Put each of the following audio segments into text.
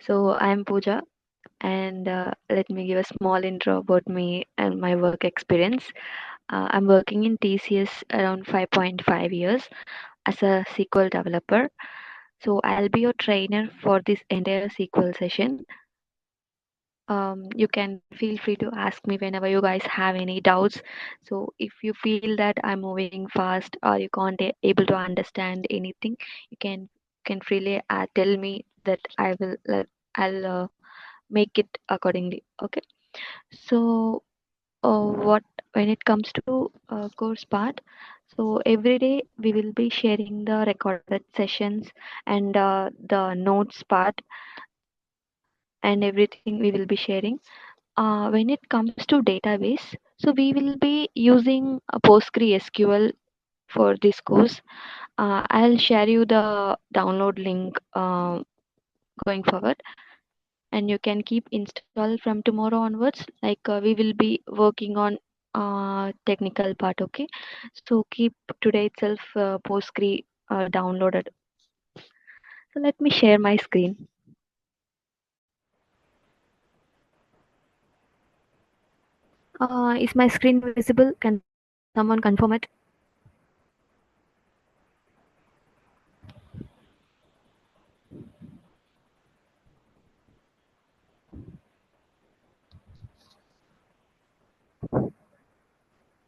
So I'm Pooja, and let me give a small intro about me and my work experience. I'm working in TCS around 5.5 years as a SQL developer. So I'll be your trainer for this entire SQL session. You can feel free to ask me whenever you guys have any doubts. So if you feel that I'm moving fast or you can't able to understand anything, you can freely tell me that I'll make it accordingly. Okay. So what when it comes to course part, so every day we will be sharing the recorded sessions and the notes part and everything we will be sharing. When it comes to database, so we will be using a PostgreSQL for this course. I'll share you the download link going forward, and you can keep install from tomorrow onwards. We will be working on technical part. Okay, so keep today itself Postgre downloaded. So let me share my screen. Is my screen visible? Can someone confirm it?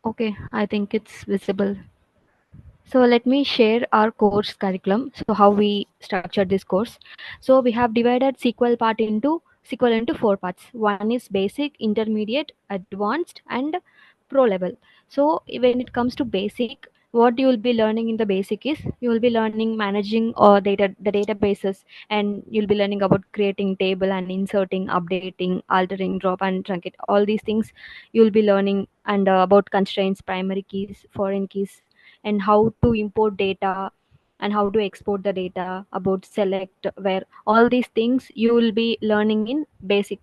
Okay, I think it's visible. So let me share our course curriculum. So how we structured this course. So we have divided SQL into four parts. One is basic, intermediate, advanced, and pro level. So when it comes to basic, what you will be learning in the basic is you will be learning managing or the databases, and you'll be learning about creating table and inserting, updating, altering, drop and truncate. All these things you will be learning, and about constraints, primary keys, foreign keys, and how to import data and how to export the data, about select, where, all these things you will be learning in basic.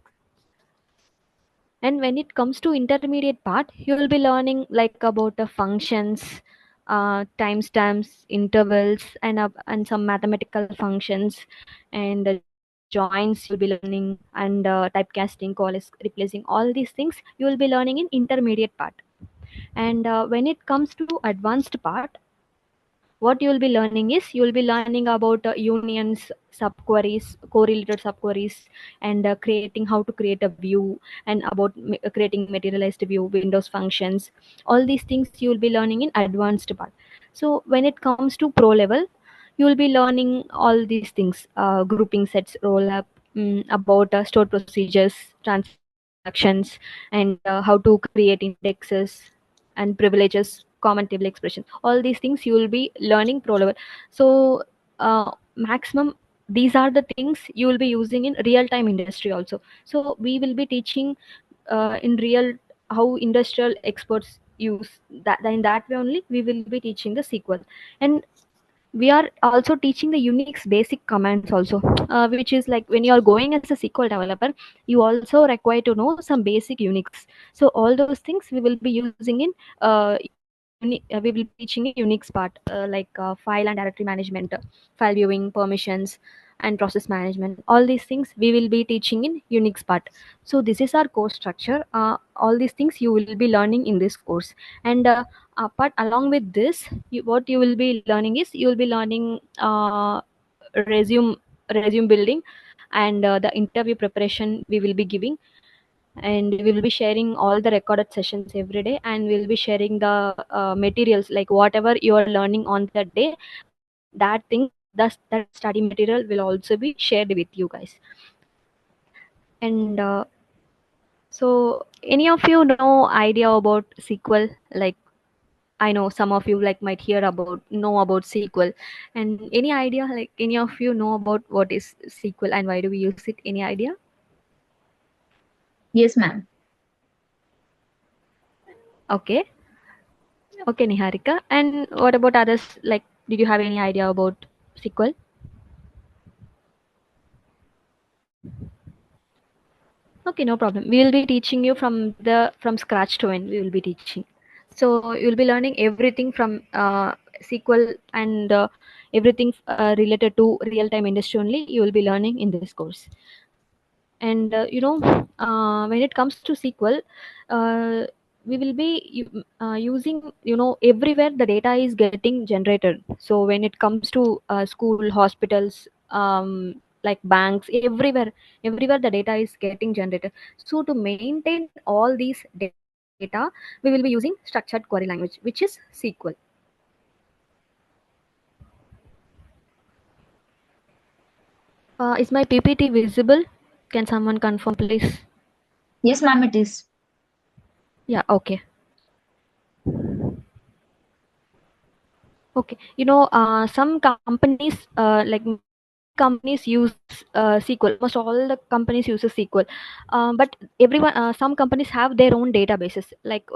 And when it comes to intermediate part, you will be learning like about the functions, timestamps, intervals, and some mathematical functions, and joins you will be learning, and typecasting, call is replacing, all these things you will be learning in intermediate part. And when it comes to advanced part, what you will be learning is you will be learning about unions, subqueries, correlated subqueries, and creating how to create a view, and about creating materialized view, windows functions. All these things you will be learning in advanced part. So when it comes to pro level, you will be learning all these things, grouping sets, roll up, about stored procedures, transactions, and how to create indexes and privileges, common table expression. All these things you will be learning pro level. So maximum, these are the things you will be using in real time industry also. So we will be teaching in real, how industrial experts use that. In that way only we will be teaching the SQL. And we are also teaching the Unix basic commands also, which is like when you are going as a SQL developer, you also require to know some basic Unix. So all those things we will be using in we will be teaching in Unix part, file and directory management, file viewing, permissions, and process management. All these things we will be teaching in Unix part. So this is our course structure. All these things you will be learning in this course. And but along with this, what you will be learning is you will be learning resume resume building, and the interview preparation we will be giving, and we will be sharing all the recorded sessions every day, and we'll be sharing the materials, like whatever you are learning on that day, that study material will also be shared with you guys. And so any of you know idea about SQL? Like, I know some of you like might know about SQL. And any idea, like any of you know about what is SQL and why do we use it? Any idea? Yes, ma'am. Okay. Okay, Niharika. And what about others? Like, did you have any idea about SQL? Okay, no problem. We will be teaching you from scratch to end. We will be teaching. So you'll be learning everything from SQL and everything related to real-time industry only. You will be learning in this course. And when it comes to SQL, uh, we will be using, everywhere the data is getting generated. So when it comes to school, hospitals, like banks, everywhere the data is getting generated. So to maintain all these data, we will be using structured query language, which is SQL. Is my PPT visible? Can someone confirm, please? Yes, ma'am, it is. Yeah, okay. Okay, some companies, like many companies use SQL. Almost all the companies use SQL, but some companies have their own databases. Like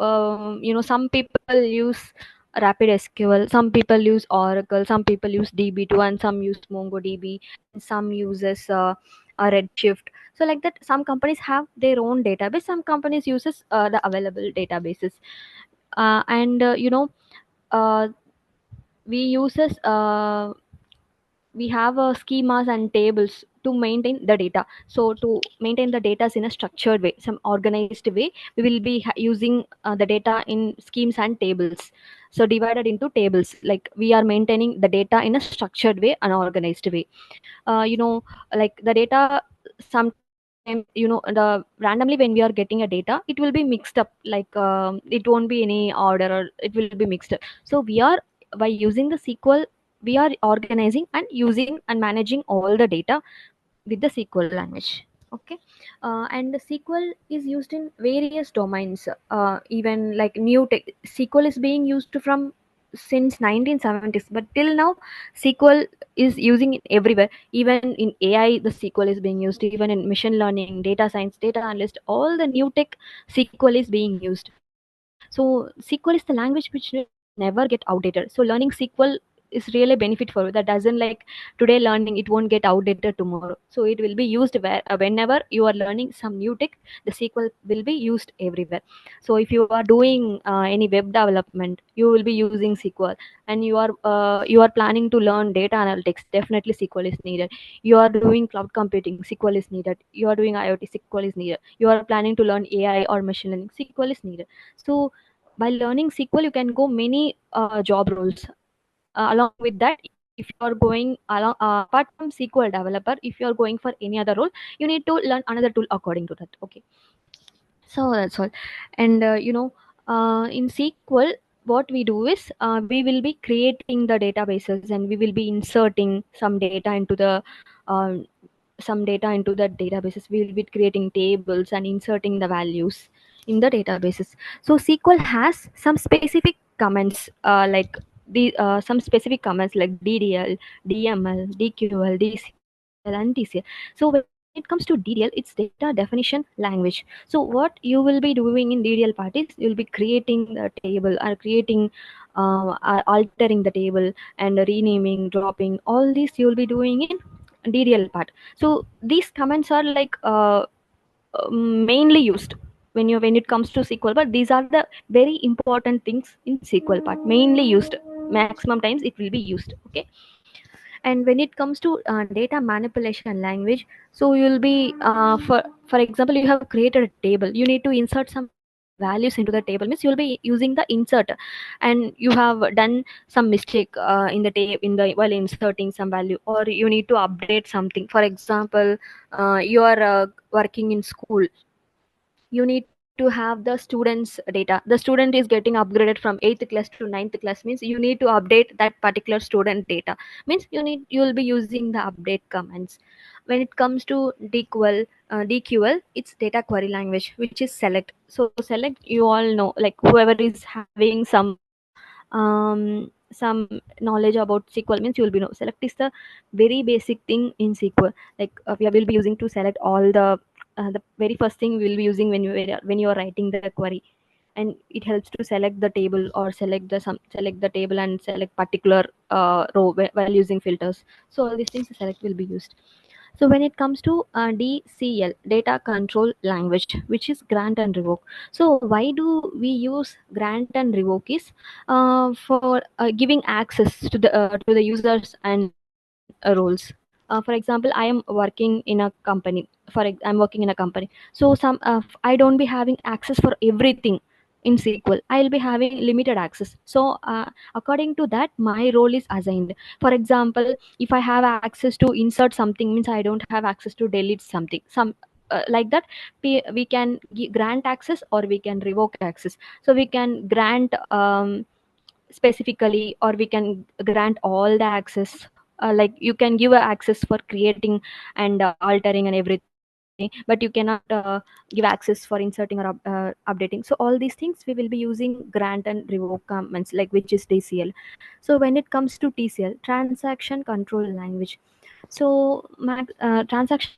some people use Rapid SQL, some people use Oracle, some people use DB2, and some use MongoDB, and some uses Redshift. So like that, some companies have their own database. Some companies uses the available databases, and uh, we uses we have schemas and tables to maintain the data. So to maintain the data in a structured way, some organized way, we will be using the data in schemes and tables. So divided into tables, like we are maintaining the data in a structured way and organized way. Like the data, sometimes, the randomly when we are getting a data, it will be mixed up, like it won't be any order, or it will be mixed up. So we are, by using the SQL, we are organizing and using and managing all the data with the SQL language. Okay, and the SQL is used in various domains. Even like SQL is being used from since 1970s, but till now SQL is using it everywhere. Even in AI, the SQL is being used. Even in machine learning, data science, data analyst, all the new tech, SQL is being used. So SQL is the language which will never get outdated. So learning SQL is really a benefit for you. That doesn't like today learning, it won't get outdated tomorrow. So it will be used whenever you are learning some new tech, the SQL will be used everywhere. So if you are doing any web development, you will be using SQL. And you are planning to learn data analytics, definitely SQL is needed. You are doing cloud computing, SQL is needed. You are doing IoT, SQL is needed. You are planning to learn AI or machine learning, SQL is needed. So by learning SQL, you can go many job roles. Along with that, if you are going along, apart from SQL developer, if you are going for any other role, you need to learn another tool according to that. Okay, so that's all. And in SQL, what we do is we will be creating the databases, and we will be inserting um, some data into the databases. We will be creating tables and inserting the values in the databases. So SQL has some specific commands, like the some specific commands like DDL, DML, DQL, DCL, and TCL. So when it comes to DDL, it's data definition language. So what you will be doing in DDL part is you'll be creating the table, or creating altering the table, and renaming, dropping, all these you will be doing in DDL part. So these commands are like mainly used when it comes to SQL, but these are the very important things in SQL part, mainly used. Maximum times it will be used. Okay, and when it comes to data manipulation language, so you'll be for example, you have created a table, you need to insert some values into the table, means you'll be using the insert, and you have done some mistake in the while inserting some value, or you need to update something. For example, you are working in school, you need to have the students data. The student is getting upgraded from 8th class to 9th class, means you need to update that particular student data, means you'll be using the update commands. When it comes to DQL, it's data query language, which is select. So select, you all know, like whoever is having some knowledge about SQL, means you'll be know select is the very basic thing in SQL. Like we will be using to select all the very first thing we will be using when you are writing the query, and it helps to select the table, or select the table and select particular row while using filters. So all these things select will be used. So when it comes to DCL, data control language, which is grant and revoke. So why do we use grant and revoke is for giving access to the users and roles. For example, I am working in a company. I'm working in a company. So I don't be having access for everything in SQL. I'll be having limited access. So according to that, my role is assigned. For example, if I have access to insert something, means I don't have access to delete something. Like that, we can grant access or we can revoke access. So we can grant specifically, or we can grant all the access. Like you can give a access for creating and altering and everything, but you cannot give access for inserting or updating. So all these things we will be using grant and revoke commands, like which is TCL. So when it comes to TCL, transaction control language. So transaction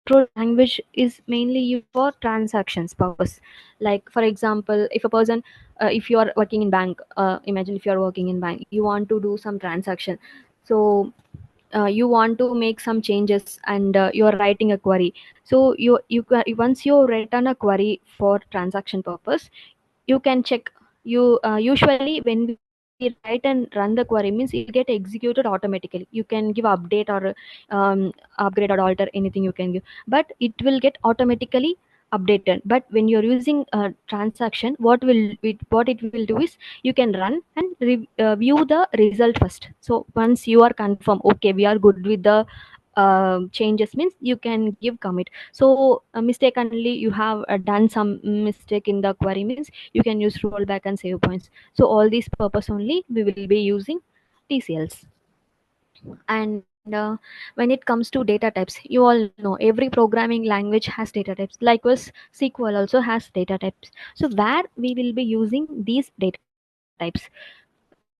control language is mainly used for transactions purpose. Like for example, if a person, if you are working in bank, imagine if you are working in bank, you want to do some transaction. So you want to make some changes, and you are writing a query. So once you return a query for transaction purpose, you can check. You usually when we write and run the query, means it will get executed automatically. You can give update or upgrade or alter anything you can give, but it will get automatically updated. But when you're using a transaction, what it will do is you can run and view the result first. So once you are confirmed, okay, we are good with the changes, means you can give commit. So mistakenly you have done some mistake in the query, means you can use rollback and save points. So all these purpose only we will be using TCLs. And when it comes to data types, you all know every programming language has data types. Likewise, SQL also has data types. So where we will be using these data types,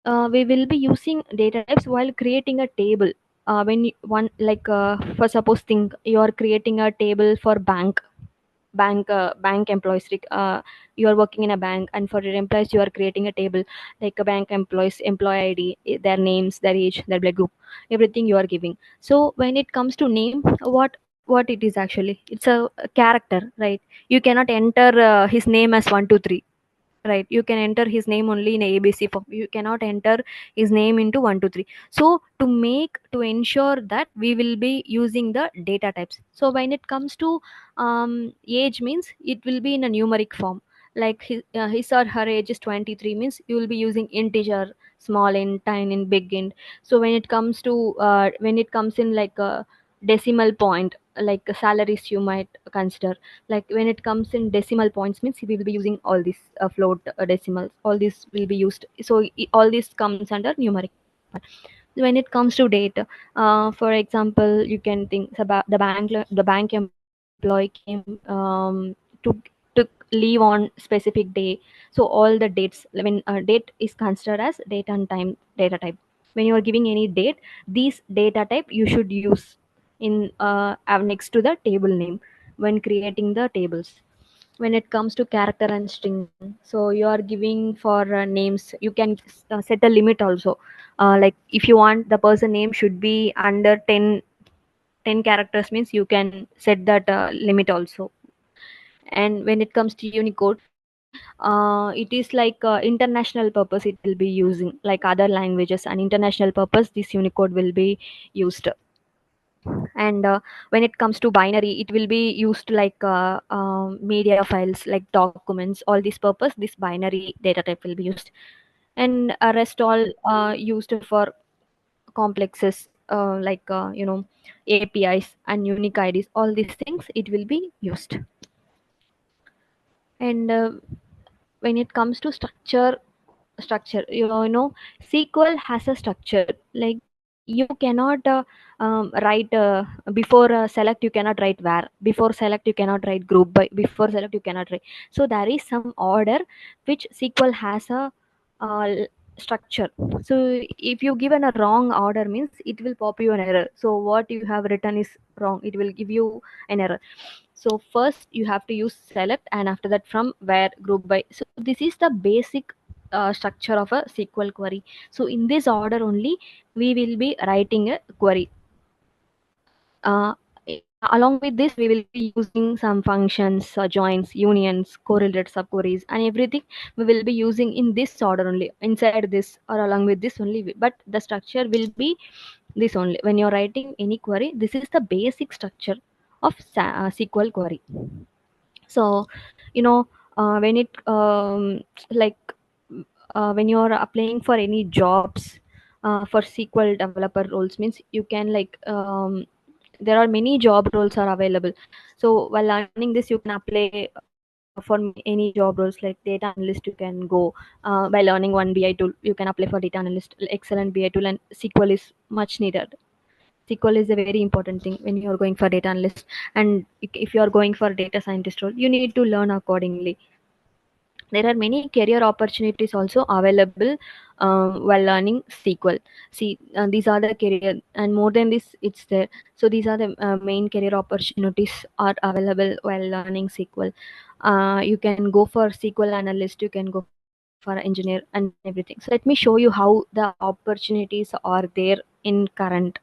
we will be using data types while creating a table. When you, one like For suppose think you are creating a table for bank employees. You are working in a bank, and for your employees you are creating a table, like a bank employees employee ID, their names, their age, their blood group, everything you are giving. So when it comes to name, what it is actually, it's a character, right? You cannot enter his name as 123, right? You can enter his name only in ABC form. You cannot enter his name into 123. So to ensure that, we will be using the data types. So when it comes to age, means it will be in a numeric form. Like his or her age is 23, means you will be using integer, small int, tiny int, big int. So when it comes in like a decimal point, like salaries you might consider. Like when it comes in decimal points, means we will be using all these float decimals, all these will be used. So all this comes under numeric part. When it comes to date, for example, you can think about the bank employee came took leave on specific day. So all the dates, when date is considered as date and time data type. When you are giving any date, these data type you should use in next to the table name when creating the tables. When it comes to character and string, so you are giving for names, you can set a limit also. Like if you want the person name should be under 10 characters, means you can set that limit also. And when it comes to Unicode, it is like international purpose it will be using, like other languages and international purpose this Unicode will be used. And when it comes to binary, it will be used like media files, like documents, all this purpose this binary data type will be used. And rest all used for complexes, like APIs and unique IDs, all these things it will be used. And when it comes to structure, SQL has a structure. Like you cannot write before select, you cannot write where. Before select you cannot write group by. Before select you cannot write. So there is some order which SQL has a structure. So if you given a wrong order, means it will pop you an error. So what you have written is wrong, it will give you an error. So first you have to use select, and after that from where, group by. So this is the basic structure of a SQL query. So in this order only we will be writing a query. uh, Along with this we will be using some functions, joins, unions, correlated subqueries, and everything we will be using in this order only, inside this or along with this only, but the structure will be this only. When you're writing any query, this is the basic structure of SQL query. So when it like when you're applying for any jobs for SQL developer roles, means you can like there are many job roles are available. So while learning this, you can apply for any job roles like data analyst. You can go by learning one BI tool. You can apply for data analyst, excellent BI tool, and SQL is much needed. SQL is a very important thing when you are going for data analyst, and if you are going for data scientist role, you need to learn accordingly. There are many career opportunities also available while learning SQL. See, these are the career, and more than this, it's there. So these are the main career opportunities are available while learning SQL. You can go for SQL analyst, you can go for engineer and everything. So let me show you how the opportunities are there in current.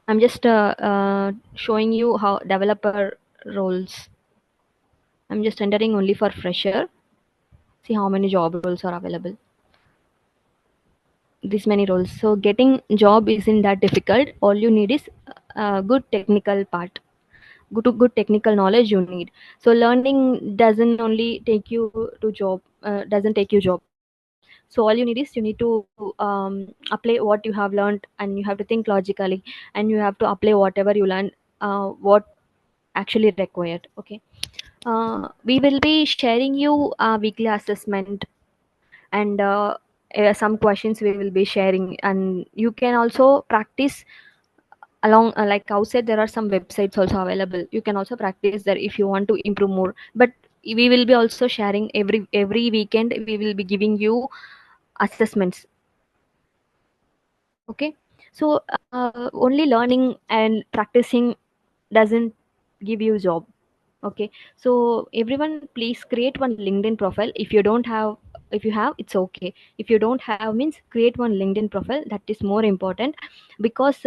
I'm just showing you how developer roles. I'm just entering only for fresher. See how many job roles are available. This many roles. So getting job isn't that difficult. All you need is a good technical part. Good technical knowledge you need. So learning doesn't only take you to job. Doesn't take you job. So all you need is you need to apply what you have learned, and you have to think logically, and you have to apply whatever you learn. What actually required. Okay. We will be sharing you a weekly assessment, and some questions we will be sharing, and you can also practice along like outside. There are some websites also available. You can also practice there if you want to improve more. But we will be also sharing every weekend. We will be giving you assessments. Okay. So only learning and practicing doesn't give you job. Okay. So everyone, please create one LinkedIn profile. If you don't have, if you have, it's okay. If you don't have, means create one LinkedIn profile. That is more important, because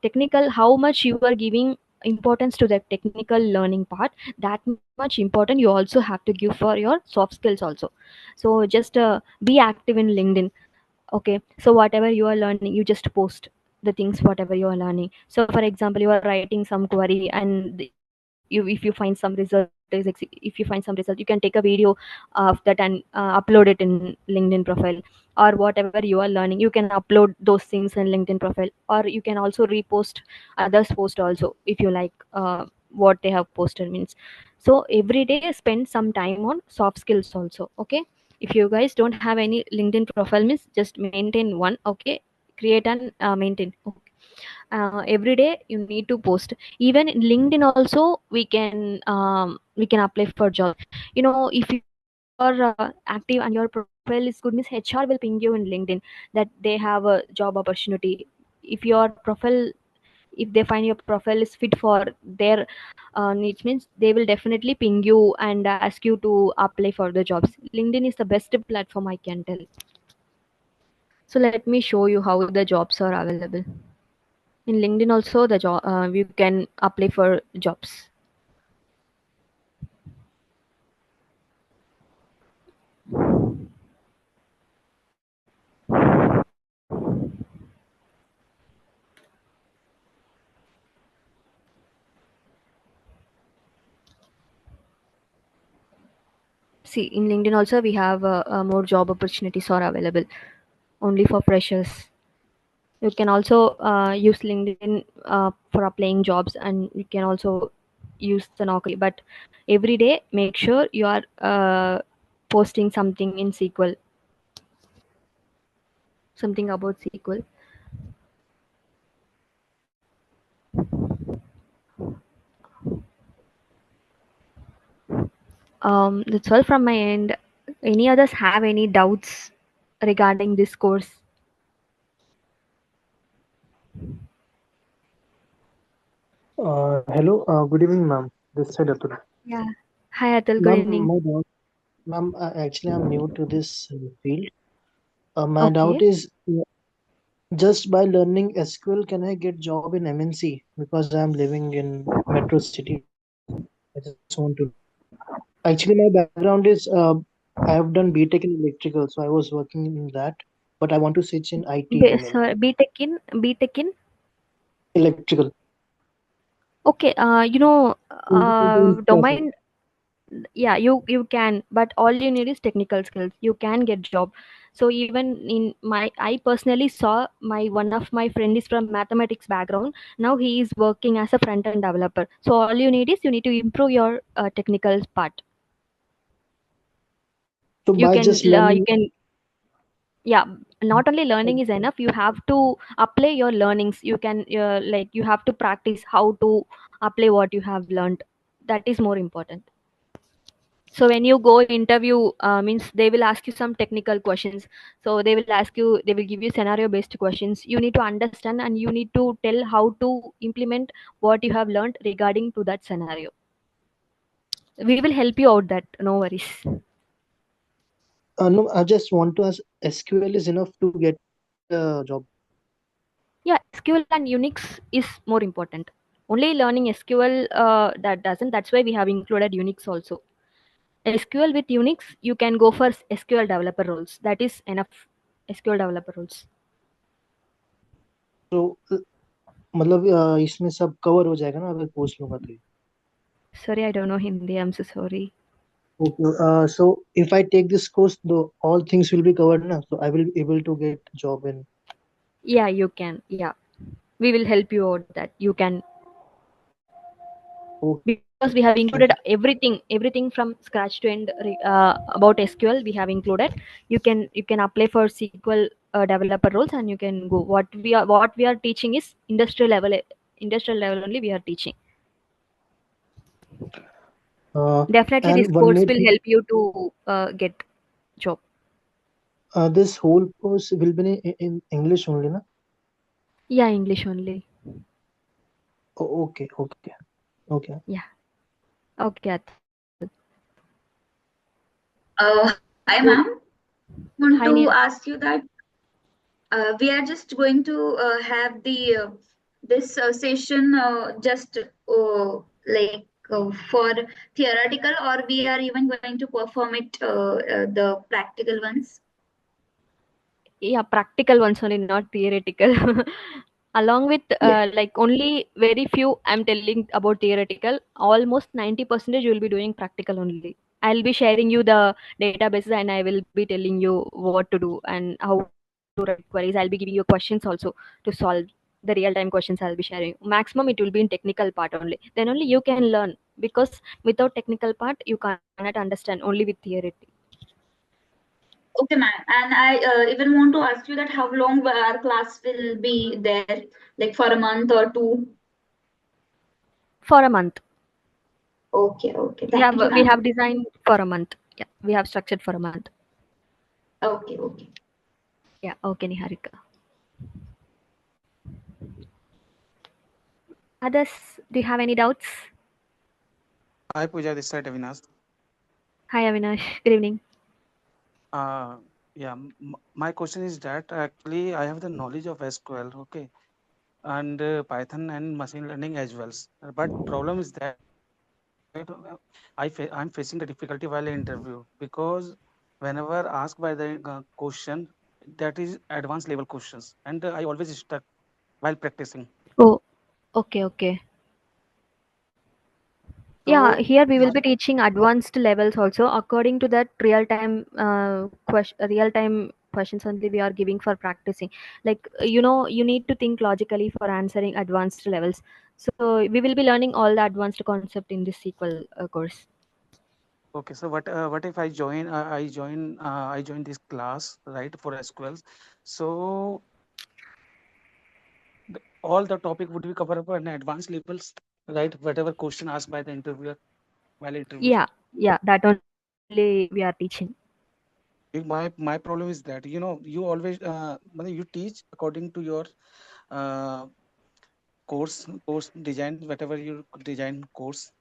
technical, how much you are giving importance to the technical learning part, that much important you also have to give for your soft skills also. So just be active in LinkedIn. Okay. So whatever you are learning, you just post the things whatever you are learning. So for example, you are writing some query, and if you find some result, if you find some result, you can take a video of that and upload it in LinkedIn profile. Or whatever you are learning, you can upload those things in LinkedIn profile, or you can also repost others post also if you like what they have posted, means. So every day spend some time on soft skills also. Okay. If you guys don't have any LinkedIn profile, means just maintain one. Okay. Create and maintain. Okay. Every day you need to post. Even in LinkedIn also, we can apply for job. If you are active and your profile is good, means HR will ping you in LinkedIn that they have a job opportunity. If your profile, if they find your profile is fit for their needs, means they will definitely ping you and ask you to apply for the jobs. LinkedIn is the best platform, I can tell. So let me show you how the jobs are available in LinkedIn. Also the job, you can apply for jobs. See, in LinkedIn also we have more job opportunities are available only for freshers. You can also use LinkedIn for applying jobs, and you can also use the Naukri. But every day make sure you are posting something in SQL, something about SQL. That's all from my end. Any others have any doubts regarding this course? Hello, good evening, ma'am. This side Atul. Yeah. Hi Atul, good Ma'am, evening. my doubt, ma'am, actually, I'm new to this field. My doubt Okay. is, Just by learning SQL, can I get job in MNC? Because I'm living in metro city. I just want to know. Actually, my background is I have done BTech in electrical, so I was working in that. But I want to switch in IT domain. Sorry, B Tech in Electrical. okay. Don't profit. Domain. Yeah, you can, but all you need is technical skills. You can get job. So even in I personally saw my one of my friend is from mathematics background. Now he is working as a front end developer. So all you need is you need to improve your technical part. So by just You learning, can, yeah, not only learning is enough, you have to apply your learnings. You can like you have to practice how to apply what you have learned. That is more important. So when you go interview, means they will ask you some technical questions. So they will give you scenario based questions. You need to understand and you need to tell how to implement what you have learned regarding to that scenario. We will help you out that, no worries. no, I just want to ask, SQL is enough to get a job. Yeah, SQL and Unix is more important. Only learning SQL that doesn't. That's why we have included Unix also. SQL with Unix, you can go for SQL developer roles. That is enough. SQL developer roles. तो मतलब इसमें सब cover हो जाएगा ना अगर post लूंगा तो ये? Sorry, I don't know Hindi. I'm so sorry. Okay. So if I take this course, though all things will be covered now, so I will be able to get job in. Yeah, you can. Yeah, we will help you out that you can, Okay. because we have included everything from scratch to end about SQL. We have included. You can apply for SQL developer roles and you can go. What we are teaching is industrial level only we are teaching. Uh, Definitely, this and one course more will thing, help you to get job. this whole course will be in English only, na? Yeah, English only. Oh, okay, okay, okay. Yeah. Okay, Atul. Hi, So, ma'am. Want Hi, to Neha. ask you that we are just going to have the this session just for theoretical, or we are even going to perform it the practical ones. Yeah, practical ones only, not theoretical. Along with Yes. like only very few I'm telling about theoretical. Almost 90% you will be doing practical only. I'll be sharing you the databases and I will be telling you what to do and how to write queries. I'll be giving you questions also to solve the real time questions. I'll be sharing. Maximum it will be in technical part only. Then only you can learn, because without technical part you cannot understand only with theory. Okay, ma'am. And I even want to ask you that how long our class will be there, like for a month or two. For a month. Okay, okay. We have Thank you, we ma'am. have designed for a month. Yeah, we have structured for a month. Okay, okay. Yeah, okay, Niharika. Others, do you have any doubts? Hi Pooja, this side Avinash. Hi, Avinash. Good evening. Uh, yeah, my question is that actually I have the knowledge of SQL, okay, and Python and machine learning as well. But problem is that I'm facing the difficulty while interview because whenever asked by the question, that is advanced level questions, and I always stuck while practicing. Oh, okay, okay. Yeah, So here we will my be teaching advanced levels also according to that real time questions only we are giving for practicing. Like you need to think logically for answering advanced levels. So we will be learning all the advanced concept in this SQL course. okay, so what if I join this class right for SQLs? So all the topic would be covered up in advanced levels, right? Whatever question asked by the interviewer while interview. Yeah, that only we are teaching. My problem is that you always you teach according to your uh, course design, whatever your design course.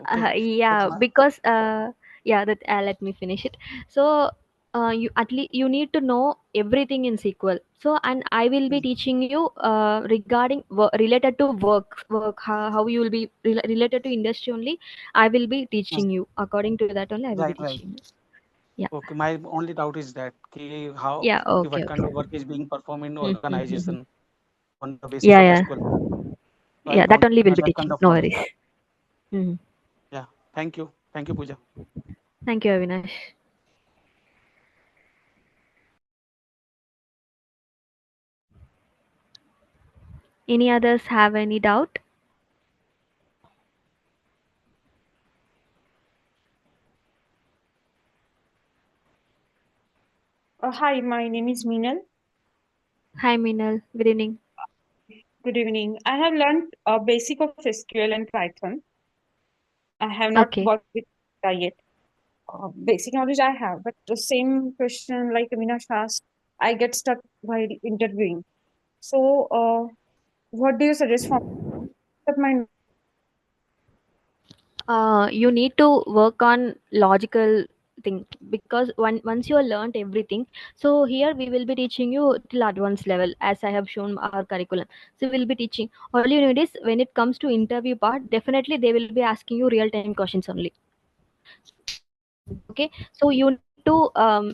Okay, but Yeah, my because yeah, that let me finish it. So you at least you need to know everything in SQL. So, and I will be teaching you regarding related to work how you will be related to industry only. I will be Yes. teaching you according to that only. I will Right, be right. teaching you. Yeah. Okay, my only doubt is that how Yeah. what Okay. kind Okay. of work is being performed in Mm-hmm. organization on the basis Yeah. of Yeah. SQL. So I Yeah. That want only will be that kind teaching. of No knowledge. worries. Hmm. Yeah. Thank you, Pooja. Thank you, Avinash. Any others have any doubt? Hi, my name is Meenal. Hi, Minal. Good evening. Good evening. I have learned a basic of SQL and Python. I have not Okay. worked with data yet. Basic knowledge I have, but the same question like Avinash asked, I get stuck while interviewing. So, what do you suggest for my You need to work on logical thing, because once you have learned everything, so here we will be teaching you till advanced level as I have shown our curriculum. So we'll be teaching, all you need is when it comes to interview part, definitely they will be asking you real time questions only. Okay, so you need to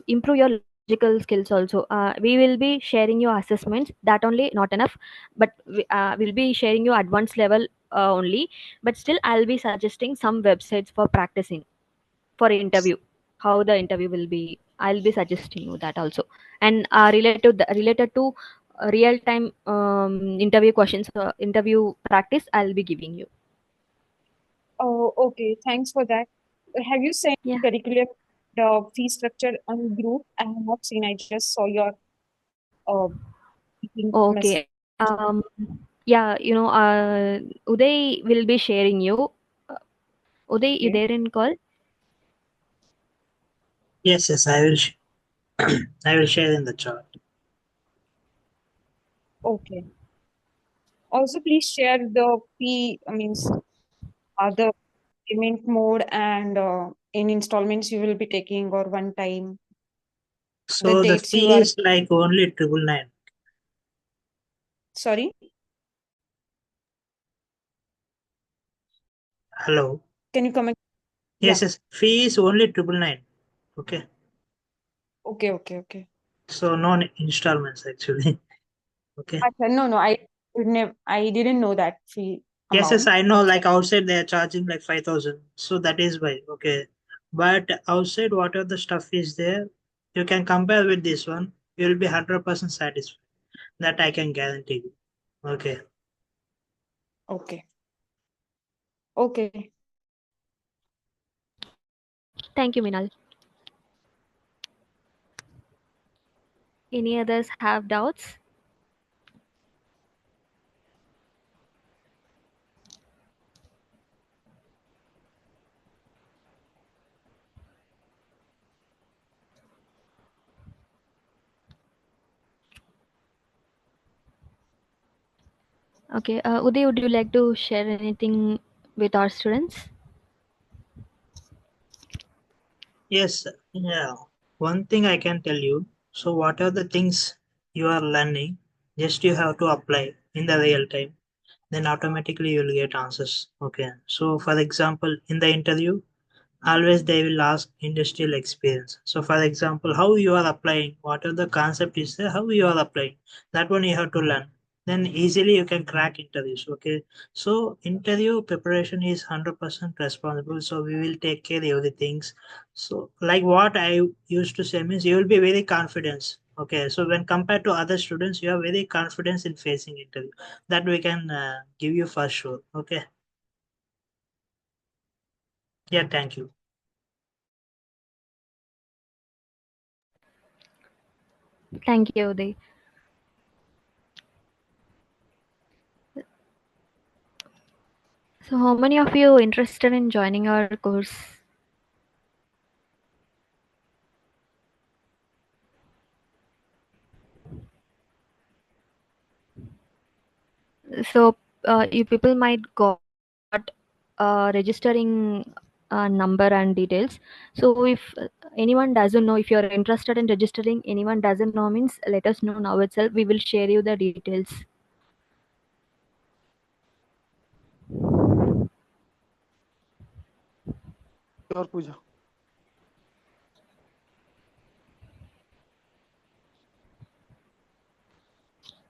improve your logical skills also. We will be sharing you assessments, that only not enough, but we'll be sharing you advanced level only. But still I'll be suggesting some websites for practicing for interview, how the interview will be. I'll be suggesting you that also. And related to real time interview questions, interview practice, I'll be giving you. Oh, okay. Thanks for that. Have you sent Yeah. curriculum, the fee structure on group? I have not seen. I just saw your uh, message. Okay. Yeah, Uday will be sharing you. Uh, Uday, you Okay. there in call? Yes, yes, I will. I will share in the chat. Okay. Also, please share the fee, I means the payment mode and in installments you will be taking or one time, the So the dates you fee are, is like only 999. sorry, Hello. can you come again? Yes, Yeah. yes. Fee is only 999. Okay. Okay, okay, okay. So no installments actually. Okay. No, no, I didn't know that fee Yes, yes, amount. I know. That's why. Like outside, they are charging like 5,000. So that is why. Okay. But outside, whatever the stuff is there, you can compare with this one. You will be 100% satisfied. That I can guarantee you. Okay. Okay. Okay. Thank you, Minal. Any others have doubts? Okay. Uday, would you like to share anything with our students? Yes. Yeah. One thing I can tell you. So, what are the things you are learning? Just you have to apply in the real time. Then automatically you will get answers. Okay. So, for example, in the interview, always they will ask industrial experience. So for example, how you are applying, what are the concept is there, how you are applying, that one you have to learn. Then easily you can crack interviews. Okay, so interview preparation is 100% responsible, so we will take care of everything. So like what I used to say means you will be very confident. Okay, so when compared to other students, you are very confident in facing interview. That we can give you for sure. Okay. Yeah, thank you. Thank you, Uday. So how many of you interested in joining our course? So you people might got registering number and details. So if anyone doesn't know, if you're interested in registering, anyone doesn't know means let us know now itself. We will share you the details. Sure, Pooja.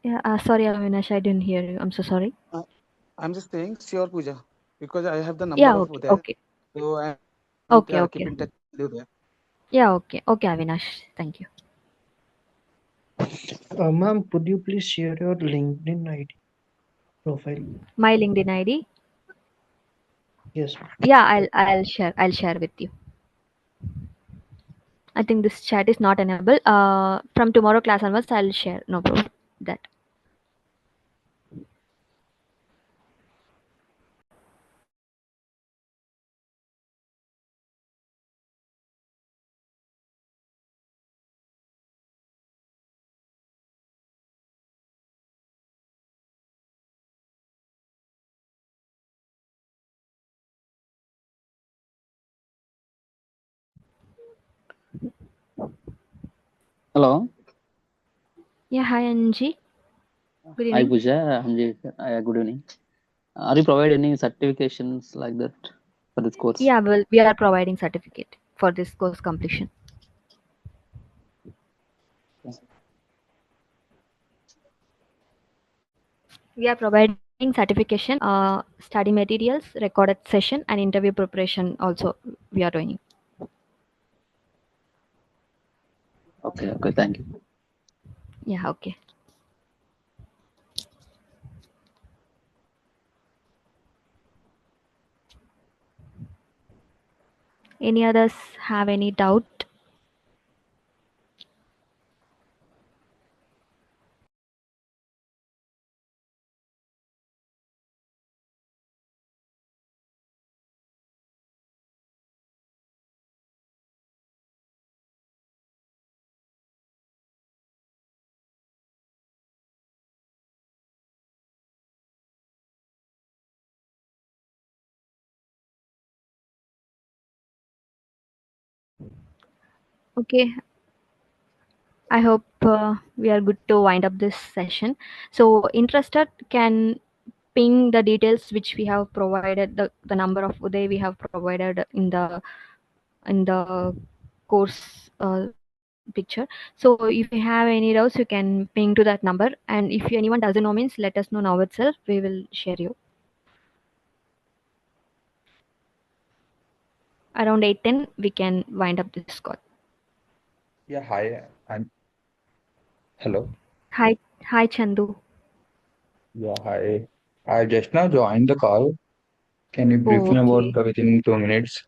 Yeah, sorry, Avinash, I didn't hear you. I'm so sorry. I'm just saying, sure, Pooja, because I have the number Yeah, of okay, there, okay, so I will okay, keep okay. in touch with you there. Yeah, okay, okay, Avinash. Thank you. Ma'am, could you please share your LinkedIn ID profile? My LinkedIn ID. Yes. Yeah, I'll share with you. I think this chat is not enabled. From tomorrow class onwards, I'll share. No problem. That. Hello. Yeah, hi Anji. Good Hi, evening. Pooja. Good evening. Are you provide any certifications like that for this course? Yeah, well, we are providing certificate for this course completion. We are providing certification, study materials, recorded session, and interview preparation. Also, we are doing. Okay. Okay. Thank you. Yeah, okay. Any others have any doubt? Okay, I hope we are good to wind up this session. So, interested can ping the details which we have provided, the number of Uday we have provided in the course picture. So if you have any doubts, you can ping to that number. And if anyone doesn't know means let us know now itself. We will share you. Around 8:10 we can wind up this call. Yeah, hi. I'm hello. Hi Chandu. Yeah, hi. I just now joined the call. Can you brief Oh, me about okay. the within 2 minutes?